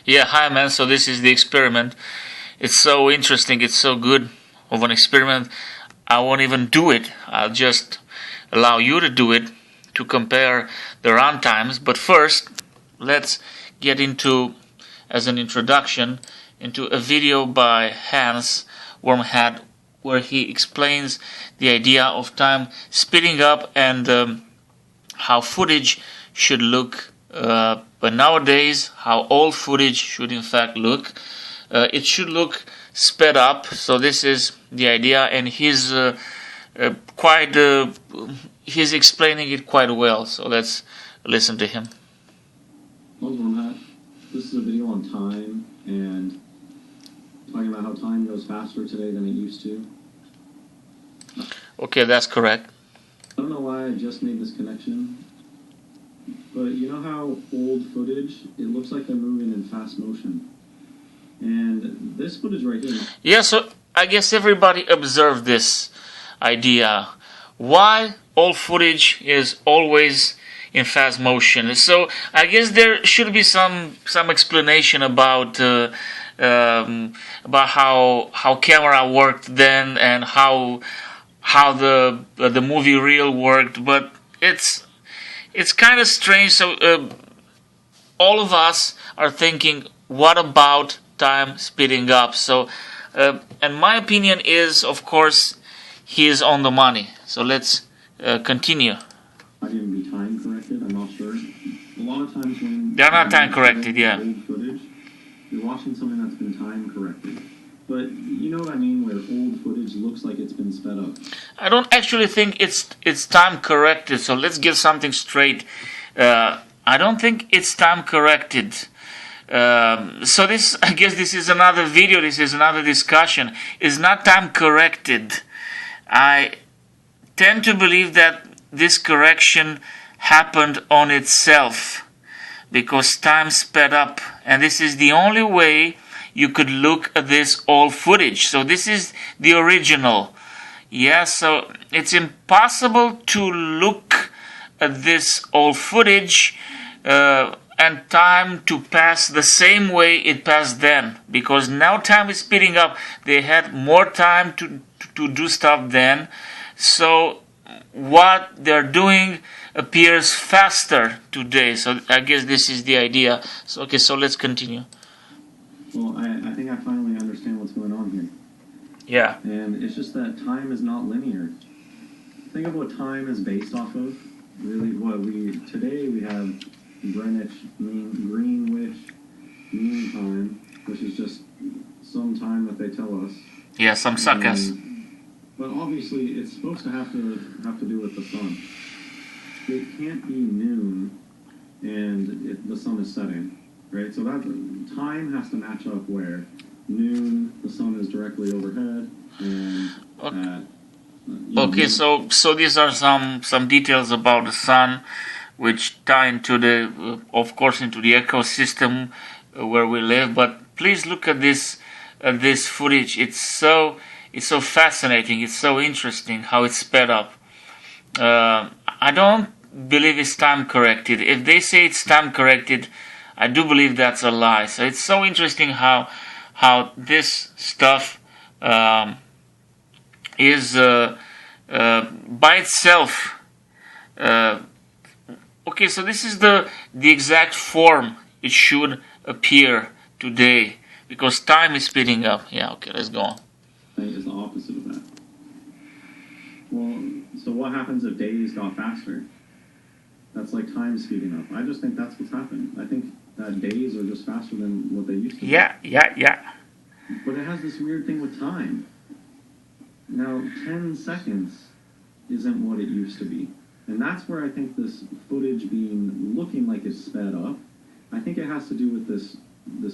Yeah, hi man. So this is the experiment. It's so interesting. It's so good of an experiment. I won't even do it. I'll just allow you to do it to compare the run times. But first, let's get into, as an introduction, into a video by Hans Wormhat where he explains the idea of time speeding up and how footage should look, but nowadays how all footage should in fact look. It should look sped up, so this is the idea, and he's he's explaining it quite well, so let's listen to him. Hello, Wormhat. This is a video on time and talking about how time goes faster today than it used to. Okay, that's correct. I don't know why I just made this connection, but you know how old footage, it looks like they're moving in fast motion. And this footage right here... Yeah, so I guess everybody observed this idea. Why old footage is always in fast motion? So I guess there should be some explanation about how camera worked then and how the movie reel worked, but it's kind of strange. So all of us are thinking, what about time speeding up? So and my opinion is, of course, he is on the money. So let's continue. Might even be time corrected, I'm not sure. A lot of times when... They're not time corrected, yeah. Old footage, you're watching something that's been time corrected. But you know what I mean, where old footage looks like it's been sped up. I don't actually think it's time corrected. So let's get something straight. I don't think it's time corrected. So this, I guess, this is another video. This is another discussion. It's not time corrected. I tend to believe that this correction happened on itself because time sped up, and this is the only way you could look at this old footage. So this is the original. Yeah, so it's impossible to look at this old footage and time to pass the same way it passed then, because now time is speeding up. They had more time to do stuff then, so what they're doing appears faster today. So I guess this is the idea. So okay, so let's continue. Well, I think I finally understand what's going on here. Yeah. And it's just that time is not linear. Think of what time is based off of. Really, today we have Greenwich Mean Time, which is just some time that they tell us. Yeah, some suckers. But obviously, it's supposed to have to do with the sun. It can't be noon and the sun is setting, right? So that time has to match up where noon, the sun is directly overhead, and okay, so these are some details about the sun, which tie into the, of course, into the ecosystem where we live. But please look at this footage. It's so fascinating. It's so interesting how it's sped up. I don't believe it's time corrected. If they say it's time corrected, I do believe that's a lie. So it's so interesting how this stuff is by itself. Okay, so this is the exact form it should appear today because time is speeding up. Yeah, okay, let's go on. Is the opposite of that. Well, so what happens if days got faster? That's like time speeding up. I just think that's what's happening. I think that days are just faster than what they used to be. Yeah. But it has this weird thing with time. Now, 10 seconds isn't what it used to be. And that's where I think this footage looking like it's sped up, I think it has to do with this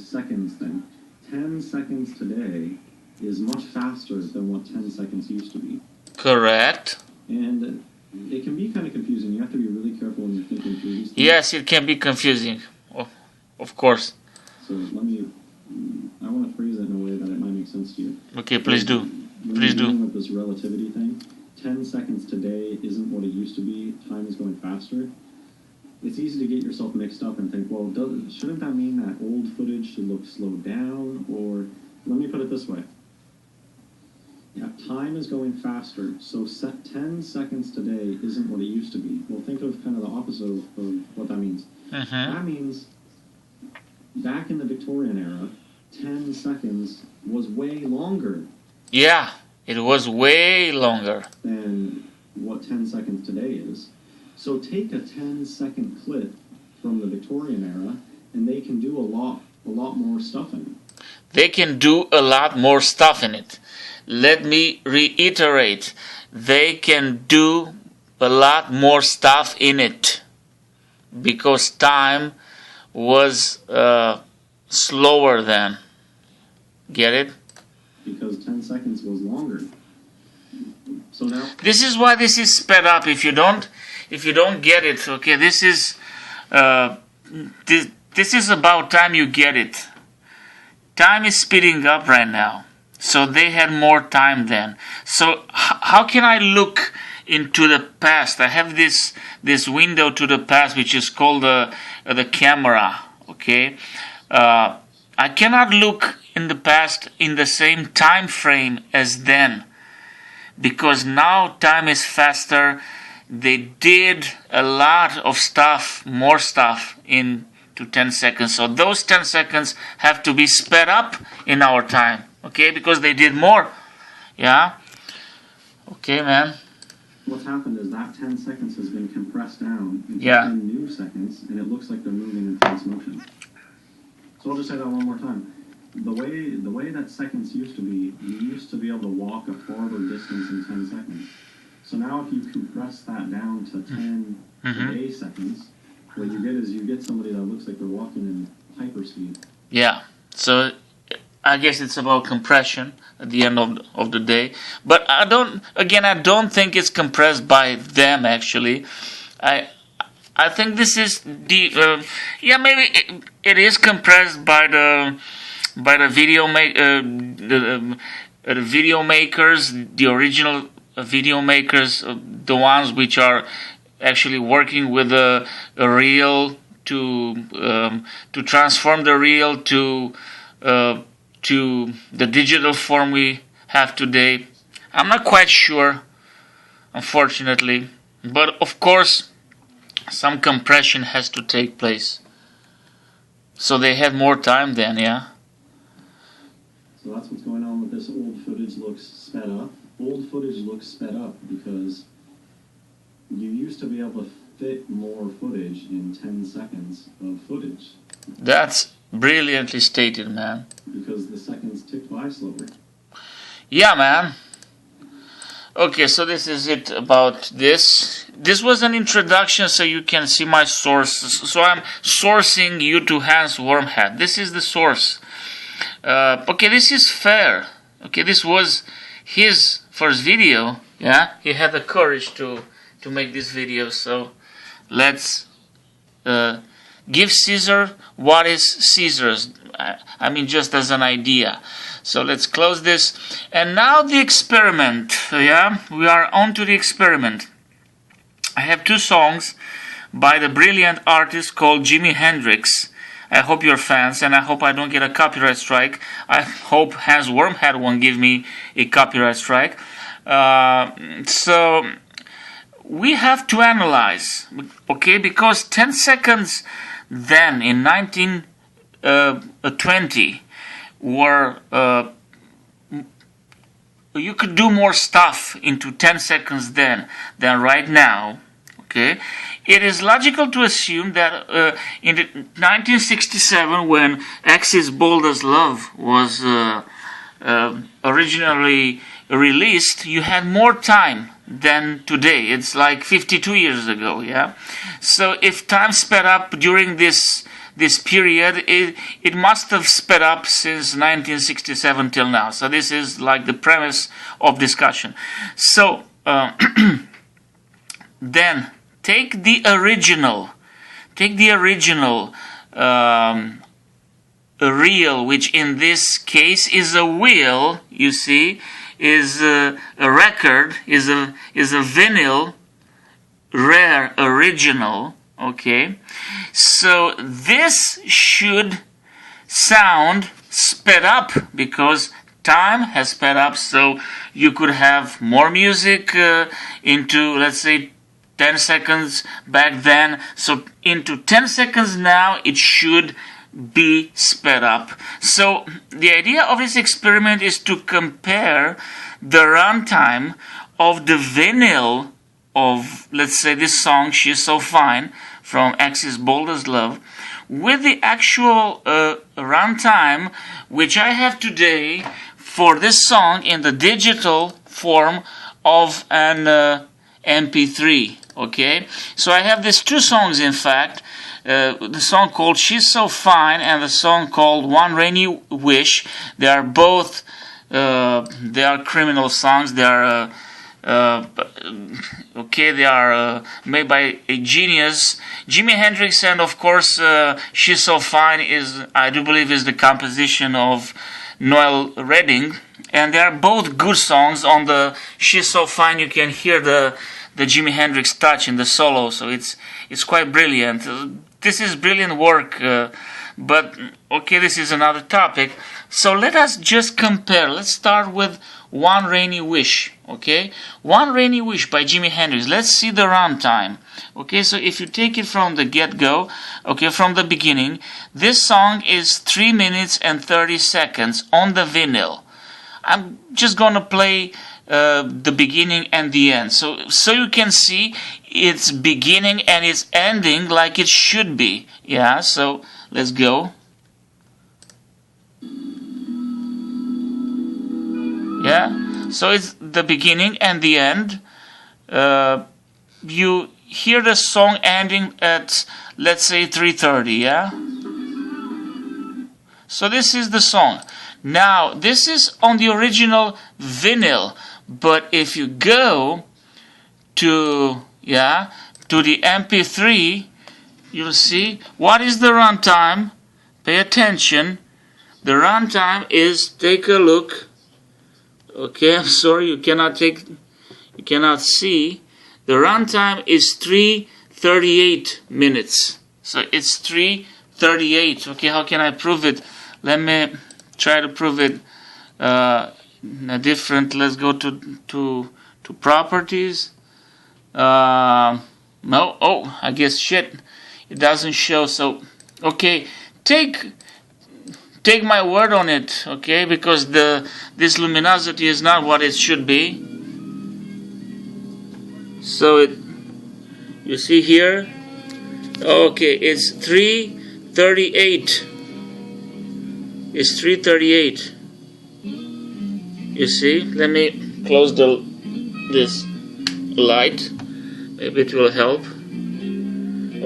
seconds thing. 10 seconds today is much faster than what 10 seconds used to be. Correct. And it can be kind of confusing. You have to be really careful when you're thinking through these things. Yes, it can be confusing. Of course. So I want to phrase it in a way that it might make sense to you. Okay, please do. Please do. With this relativity thing, 10 seconds today isn't what it used to be. Time is going faster. it's easy to get yourself mixed up and think, well, shouldn't that mean that old footage should look slowed down? Or let me put it this way. Yeah, time is going faster, so 10 seconds today isn't what it used to be. Well, think of kind of the opposite of what that means. That means back in the Victorian era, 10 seconds was way longer. Yeah, it was way longer than what 10 seconds today is. So take a 10-second clip from the Victorian era, and they can do a lot more stuff in it. They can do a lot more stuff in it. Let me reiterate, they can do a lot more stuff in it because time was slower then. Get it? Because 10 seconds was longer. So now this is why this is sped up. If you don't get it, okay, this is about time you get it. Time is speeding up right now. So they had more time then. So how can I look into the past? I have this window to the past, which is called the camera. Okay, I cannot look in the past in the same time frame as then, because now time is faster. They did a lot of stuff, more stuff into 10 seconds. So those 10 seconds have to be sped up in our time. Okay, because they did more. Yeah? Okay, man. What's happened is that 10 seconds has been compressed down into 10 new seconds, and it looks like they're moving in fast motion. So I'll just say that one more time. The way that seconds used to be, you used to be able to walk a farther distance in 10 seconds. So now if you compress that down to 10 today seconds, what you get is you get somebody that looks like they're walking in hyperspeed. Yeah. So I guess it's about compression at the end of the day. But I don't think it's compressed by them actually. I think this is the maybe it is compressed by the video the video makers, the original video makers, the ones which are actually working with a reel to transform the reel to the digital form we have today. I'm not quite sure, unfortunately, but of course some compression has to take place. So they had more time then, yeah? So that's what's going on with this old footage looks sped up. Old footage looks sped up because you used to be able to fit more footage in 10 seconds of footage. That's brilliantly stated, man. Because the seconds ticked by slower. Yeah, man. Okay, so this is it about this. This was an introduction so you can see my sources. So I'm sourcing you to Hans Wormhat. This is the source. Okay, this is fair. Okay, this was his first video. Yeah, he had the courage to make this video. So let's give Caesar what is Caesar's. I mean, just as an idea. So let's close this. And now the experiment. Yeah, we are on to the experiment. I have two songs by the brilliant artist called Jimi Hendrix. I hope you're fans, and I hope I don't get a copyright strike. I hope Hans Wormhat won't give me a copyright strike. So we have to analyze, okay, because 10 seconds then in 1920 were you could do more stuff into 10 seconds then than right now. Okay, it is logical to assume that in 1967, when Axis Bold as Love was originally released, you had more time than today. It's like 52 years ago, yeah? So if time sped up during this period, it must have sped up since 1967 till now. So this is like the premise of discussion. So then take the original reel, which in this case is a wheel, you see, is a record, is a vinyl, rare original, Okay, so this should sound sped up because time has sped up, so you could have more music into, let's say, 10 seconds back then. So into 10 seconds now, it should be sped up. So the idea of this experiment is to compare the runtime of the vinyl of, let's say, this song She's So Fine from Axis Bold as Love with the actual runtime which I have today for this song in the digital form of an MP3. Okay, so I have these two songs, in fact, the song called She's So Fine and the song called One Rainy Wish. They are both they are criminal songs. They are okay, they are made by a genius, Jimi Hendrix, and of course She's So Fine is, I do believe, is the composition of Noel Redding, and they are both good songs. On the She's So Fine you can hear the Jimi Hendrix touch in the solo, so it's quite brilliant. This is brilliant work, but okay, this is another topic. So let us just compare. Let's start with One Rainy Wish. Okay, One Rainy Wish by Jimi Hendrix. Let's see the runtime. Okay, so if you take it from the get-go, okay, from the beginning, this song is 3 minutes and 30 seconds on the vinyl. I'm just gonna play the beginning and the end, so you can see it's beginning and it's ending like it should be. Yeah, so let's go. Yeah, so it's the beginning and the end. You hear the song ending at, let's say, 3:30. Yeah, so this is the song. Now this is on the original vinyl, but if you go to the MP3, you'll see what is the runtime. Pay attention. The runtime is, take a look. Okay, I'm sorry, you cannot see. The runtime is 3:38 minutes. So it's 3:38. Okay, how can I prove it? Let me try to prove it in a different. Let's go to properties. No, oh, I guess shit, it doesn't show. So okay, take my word on it, okay, because this luminosity is not what it should be. So you see here, okay, it's 3:38. It's 3:38. You see, let me close this light, maybe it will help.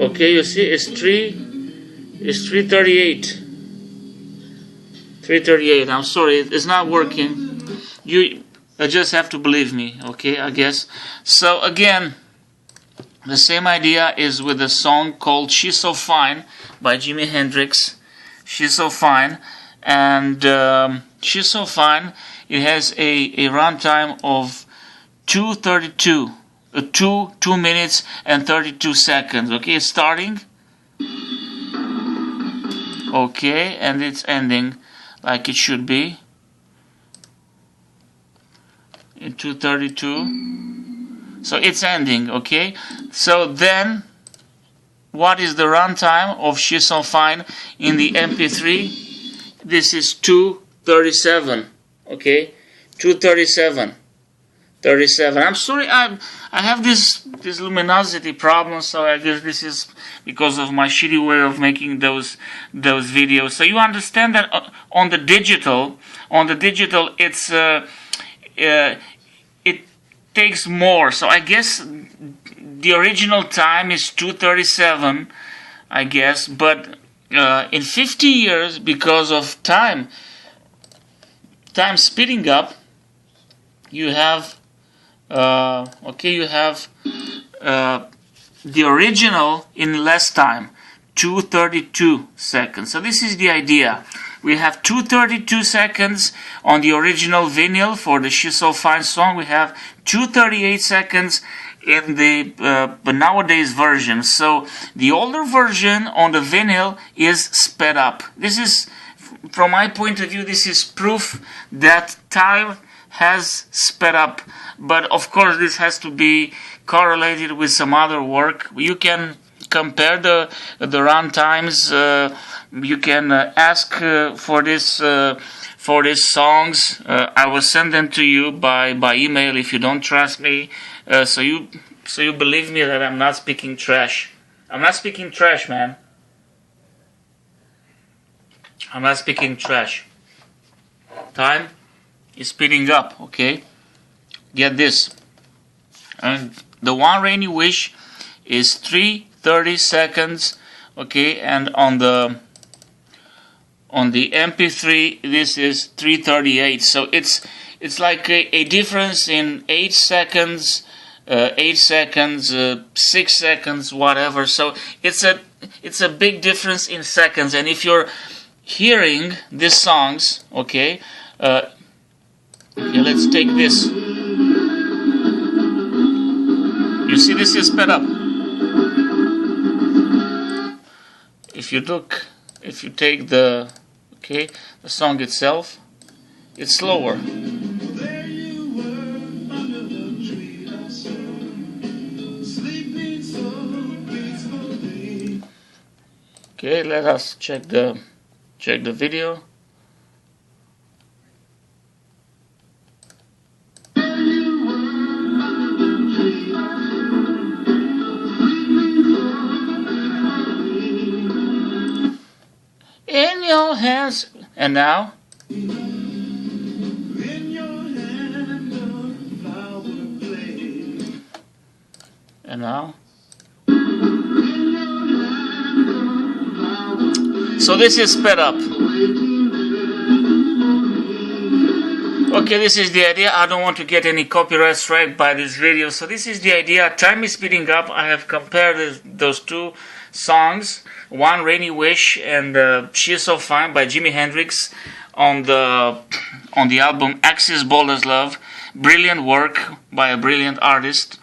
Okay, you see, it's 3:38. 3:38. I'm sorry, it's not working. You just have to believe me, okay, I guess. So again, the same idea is with a song called She's So Fine by Jimi Hendrix. She's So Fine, and She's So Fine, it has a runtime of 2:32, 2 minutes and 32 seconds. Okay, it's starting, okay, and it's ending like it should be in 2:32. So it's ending, okay. So then, what is the runtime of She's So Fine in the MP3? This is 2:37, okay, 2:37. 37. I'm sorry, I have this luminosity problem, so I guess this is because of my shitty way of making those videos. So you understand that on the digital, it's it takes more. So I guess the original time is 2:37, I guess, but in 50 years, because of time speeding up, you have you have the original in less time, 2:32 seconds. So this is the idea. We have 2:32 seconds on the original vinyl for the She's So Fine song. We have 2:38 seconds in the nowadays version. So the older version on the vinyl is sped up. This is, from my point of view, this is proof that time has sped up. But of course, this has to be correlated with some other work. You can compare the run times. You can ask for this. For these songs, I will send them to you by email if you don't trust me. So you believe me that I'm not speaking trash. I'm not speaking trash, man. I'm not speaking trash. Time is speeding up, okay? Get this. And the One Rainy Wish is 3:30 seconds, okay? And on the MP3, this is 3:38. So it's like a difference in 8 seconds, 6 seconds, whatever. So it's a big difference in seconds. And if you're hearing these songs, okay, let's take this. You see, this is sped up. If you take the song itself, it's slower. Okay, let us check the video. In your hands, and now. And now. So this is sped up. Okay, this is the idea. I don't want to get any copyright strike by this video. So this is the idea. Time is speeding up. I have compared those two songs, One Rainy Wish and She's So Fine by Jimi Hendrix on the album Axis Bold as Love. Brilliant work by a brilliant artist.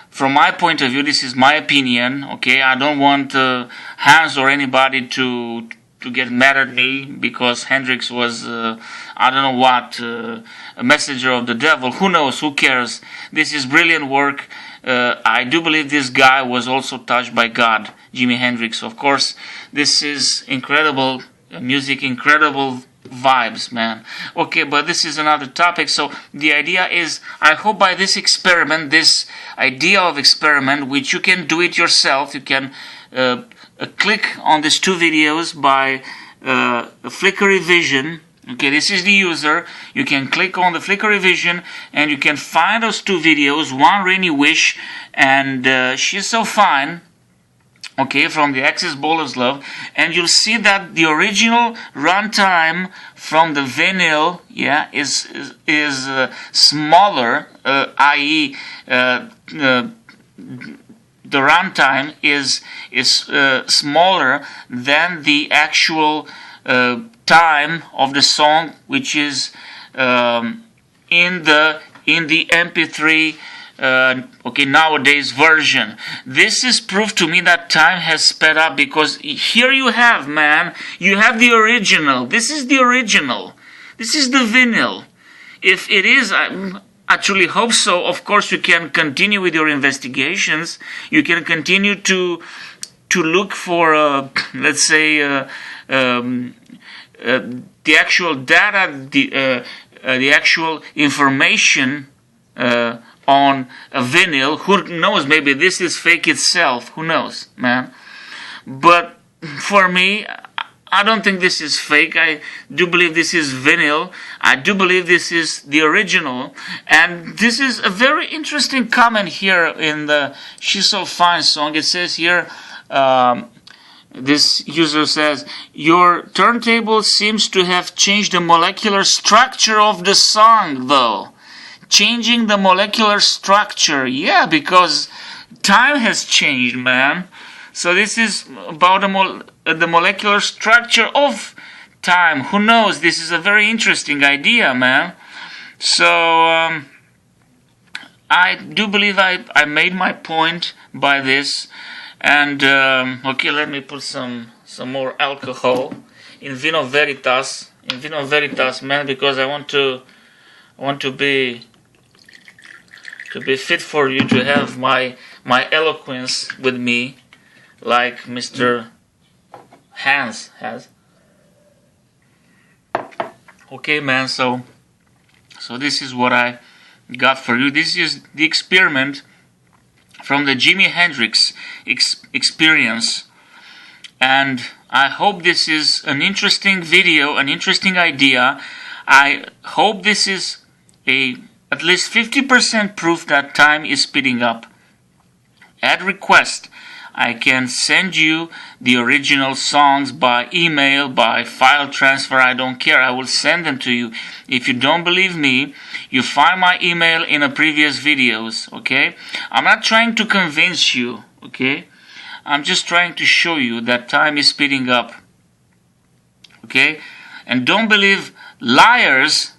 From my point of view, this is my opinion, okay? I don't want Hans or anybody to get mad at me because Hendrix was, I don't know what, a messenger of the devil. Who knows? Who cares? This is brilliant work. I do believe this guy was also touched by God, Jimi Hendrix. Of course, this is incredible music, incredible vibes, man. Okay, but this is another topic. So the idea is, I hope by this experiment, this idea of experiment, which you can do it yourself, you can click on these two videos by Flickery Vision. Okay, this is the user. You can click on the Flickery Vision and you can find those two videos, One Rainy Wish and She's So Fine, okay, from the Axis Bold as Love, and you'll see that the original runtime from the vinyl, yeah, is smaller, i.e. The runtime is smaller than the actual time of the song, which is in the MP3 nowadays version. This is proof to me that time has sped up, because here you have, man, you have the original. This is the original. This is the vinyl. If it is, I truly hope so. Of course, you can continue with your investigations. You can continue to look for, let's say, the actual data, the actual information on a vinyl. Who knows? Maybe this is fake itself. Who knows, man? But for me, I don't think this is fake. I do believe this is vinyl. I do believe this is the original. And this is a very interesting comment here in the She's So Fine song. It says here, this user says, your turntable seems to have changed the molecular structure of the song, though. Changing the molecular structure. Yeah, because time has changed, man. So this is about the molecular structure of time. Who knows? This is a very interesting idea, man. So I do believe I made my point by this. And okay, let me put some more alcohol in Vino Veritas. In Vino Veritas, man, because I want to be fit for you, to have my eloquence with me, like Mr. Hans has. Okay, man. So this is what I got for you. This is the experiment from the Jimi Hendrix experience, and I hope this is an interesting video, an interesting idea. I hope this is at least 50% proof that time is speeding up. At request, I can send you the original songs by email, by file transfer, I don't care. I will send them to you. If you don't believe me, you find my email in the previous videos, okay? I'm not trying to convince you, okay? I'm just trying to show you that time is speeding up, okay? And don't believe liars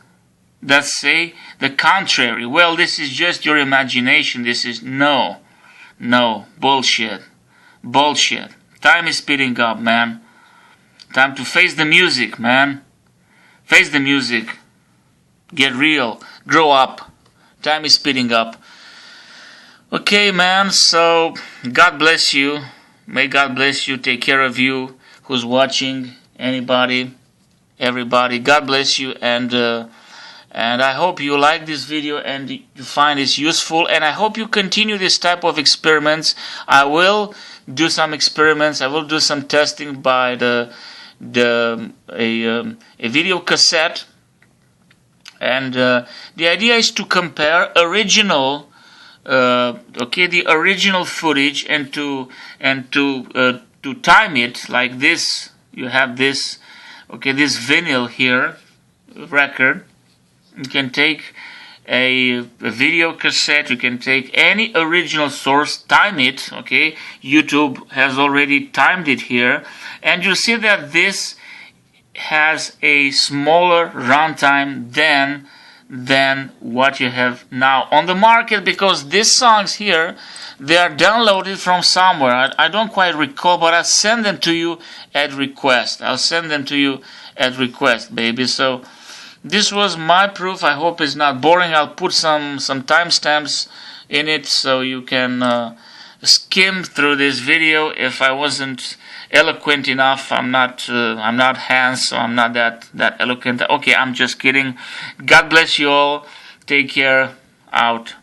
that say the contrary. Well, this is just your imagination. This is no, bullshit. Bullshit. Time is speeding up, man. Time to face the music, man. Face the music. Get real. Grow up. Time is speeding up. Okay, man, so God bless you. May God bless you. Take care of you who's watching. Anybody, everybody. God bless you, and I hope you like this video and you find it useful, and I hope you continue this type of experiments. I will do some experiments. I will do some testing by a video cassette, and the idea is to compare original, the original footage, and to time it like this. You have this, this vinyl here, record. You can take a video cassette, you can take any original source, time it, okay? YouTube has already timed it here, and you'll see that this has a smaller runtime than what you have now on the market, because these songs here, they are downloaded from somewhere. I don't quite recall, but I'll send them to you at request. I'll send them to you at request, baby. So this was my proof. I hope it's not boring. I'll put some timestamps in it so you can skim through this video. If I wasn't eloquent enough, I'm not Hans, so I'm not that eloquent. Okay, I'm just kidding. God bless you all. Take care. Out.